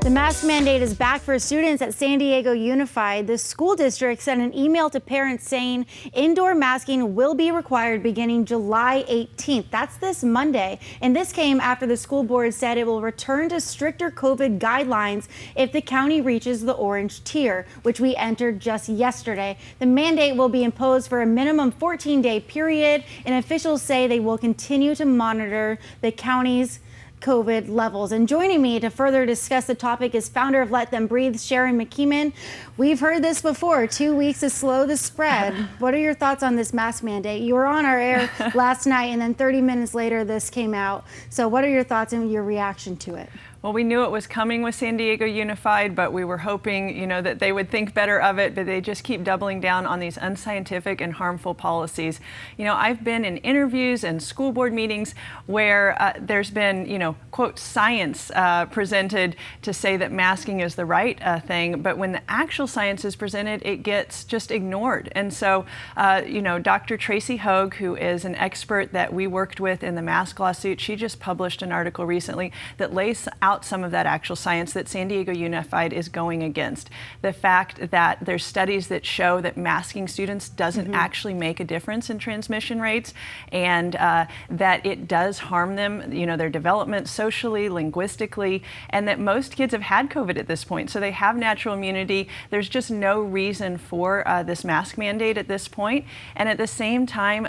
The mask mandate is back for students at San Diego Unified. The school district sent an email to parents saying indoor masking will be required beginning July 18th. That's this Monday. And this came after the school board said it will return to stricter COVID guidelines if the county reaches the orange tier, which we entered just yesterday. The mandate will be imposed for a minimum 14-day period, and officials say they will continue to monitor the county's COVID levels. And joining me to further discuss the topic is founder of Let Them Breathe, Sharon McKeeman. We've heard this before, 2 weeks to slow the spread. What are your thoughts on this mask mandate? You were on our air last night, and then 30 minutes later this came out. So what are your thoughts and your reaction to it? Well, we knew it was coming with San Diego Unified, but we were hoping, that they would think better of it, but they just keep doubling down on these unscientific and harmful policies. I've been in interviews and school board meetings where there's been, quote, science presented to say that masking is the right thing, but when the actual science is presented, it gets just ignored. And so, Dr. Tracy Hogue, who is an expert that we worked with in the mask lawsuit, she just published an article recently that lays out some of that actual science that San Diego Unified is going against. The fact that there's studies that show that masking students doesn't actually make a difference in transmission rates, and that it does harm them, their development socially, linguistically, and that most kids have had COVID at this point, so they have natural immunity. There's just no reason for this mask mandate at this point. And at the same time,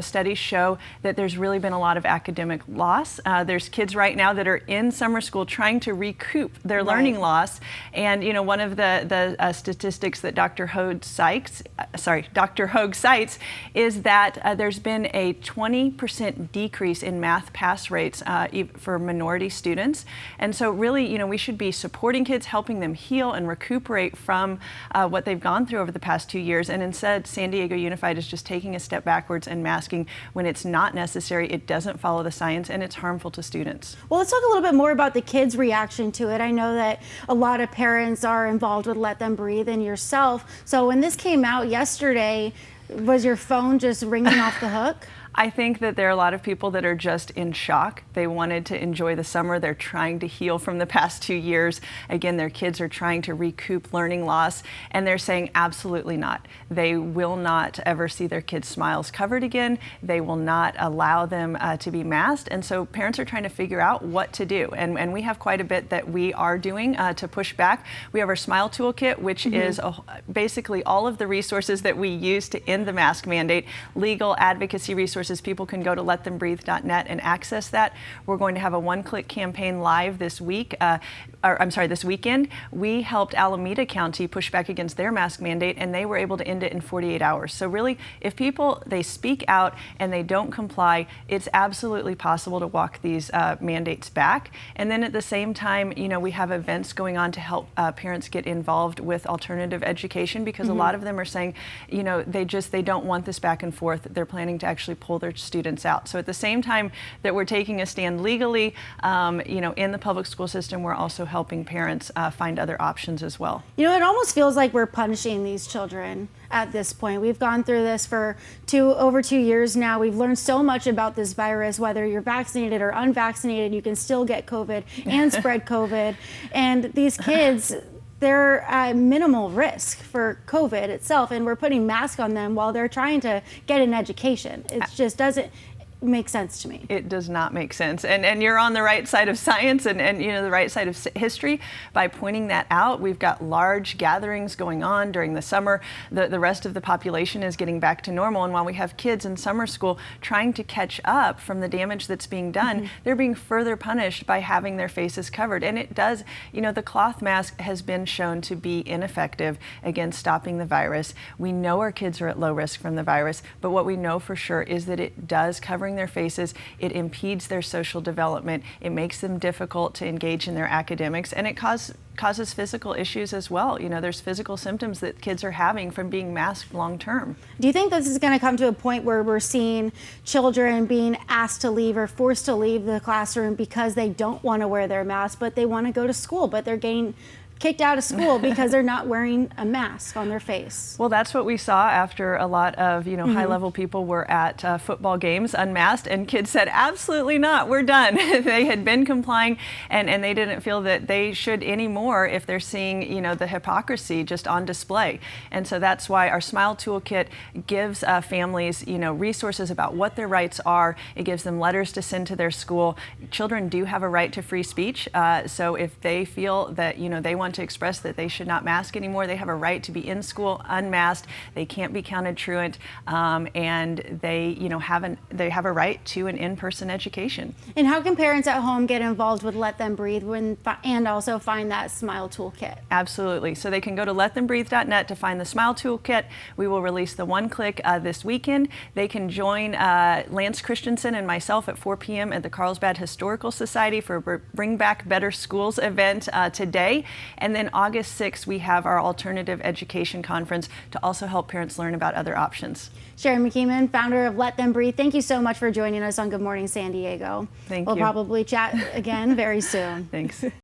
studies show that there's really been a lot of academic loss. There's kids right now that are in summer school trying to recoup their learning loss. And one of the statistics that Dr. Hogue cites is that there's been a 20% decrease in math pass rates for minority students. And so really, we should be supporting kids, helping them heal and recuperate from what they've gone through over the past 2 years. And instead, San Diego Unified is just taking a step backwards and masking when it's not necessary, it doesn't follow the science, and it's harmful to students. Well, let's talk a little bit more about the kids' reaction to it. I know that a lot of parents are involved with Let Them Breathe and yourself. So when this came out yesterday, was your phone just ringing off the hook? I think that there are a lot of people that are just in shock. They wanted to enjoy the summer. They're trying to heal from the past 2 years. Again, their kids are trying to recoup learning loss, and they're saying absolutely not. They will not ever see their kids' smiles covered again. They will not allow them to be masked. And so parents are trying to figure out what to do. And we have quite a bit that we are doing to push back. We have our Smile Toolkit, which is basically all of the resources that we use to end the mask mandate, legal advocacy resources. People can go to letthembreathe.net and access that. We're going to have a one-click campaign live this week, this weekend. We helped Alameda County push back against their mask mandate, and they were able to end it in 48 hours. So really, if they speak out and they don't comply, it's absolutely possible to walk these mandates back. And then at the same time, we have events going on to help parents get involved with alternative education, because a lot of them are saying, they don't want this back and forth. They're planning to actually pull their students out. So at the same time that we're taking a stand legally, in the public school system, we're also helping parents find other options as well. It almost feels like we're punishing these children at this point. We've gone through this for over 2 years now. We've learned so much about this virus. Whether you're vaccinated or unvaccinated, you can still get COVID and spread COVID. And these kids, they're at minimal risk for COVID itself, and we're putting masks on them while they're trying to get an education. It just doesn't make sense to me. It does not make sense. And you're on the right side of science and the right side of history by pointing that out. We've got large gatherings going on during the summer. The rest of the population is getting back to normal. And while we have kids in summer school trying to catch up from the damage that's being done, they're being further punished by having their faces covered. And it does, the cloth mask has been shown to be ineffective against stopping the virus. We know our kids are at low risk from the virus, but what we know for sure is that it does cover their faces, it impedes their social development, it makes them difficult to engage in their academics, and it causes physical issues as well. There's physical symptoms that kids are having from being masked long term. Do you think this is going to come to a point where we're seeing children being asked to leave or forced to leave the classroom because they don't want to wear their mask, but they want to go to school, but they're getting kicked out of school because they're not wearing a mask on their face. Well, that's what we saw after a lot of, high-level people were at football games unmasked, and kids said, absolutely not, we're done. They had been complying, and they didn't feel that they should anymore if they're seeing, the hypocrisy just on display. And so that's why our Smile Toolkit gives families, resources about what their rights are. It gives them letters to send to their school. Children do have a right to free speech, so if they feel that, they want to express that they should not mask anymore, they have a right to be in school unmasked. They can't be counted truant, and they, they have a right to an in-person education. And how can parents at home get involved with Let Them Breathe and also find that Smile Toolkit? Absolutely. So they can go to letthembreathe.net to find the Smile Toolkit. We will release the one click this weekend. They can join Lance Christensen and myself at 4 p.m. at the Carlsbad Historical Society for Bring Back Better Schools event today. And then August 6th, we have our Alternative Education Conference to also help parents learn about other options. Sharon McKeeman, founder of Let Them Breathe, thank you so much for joining us on Good Morning San Diego. Thank you. We'll probably chat again very soon. Thanks.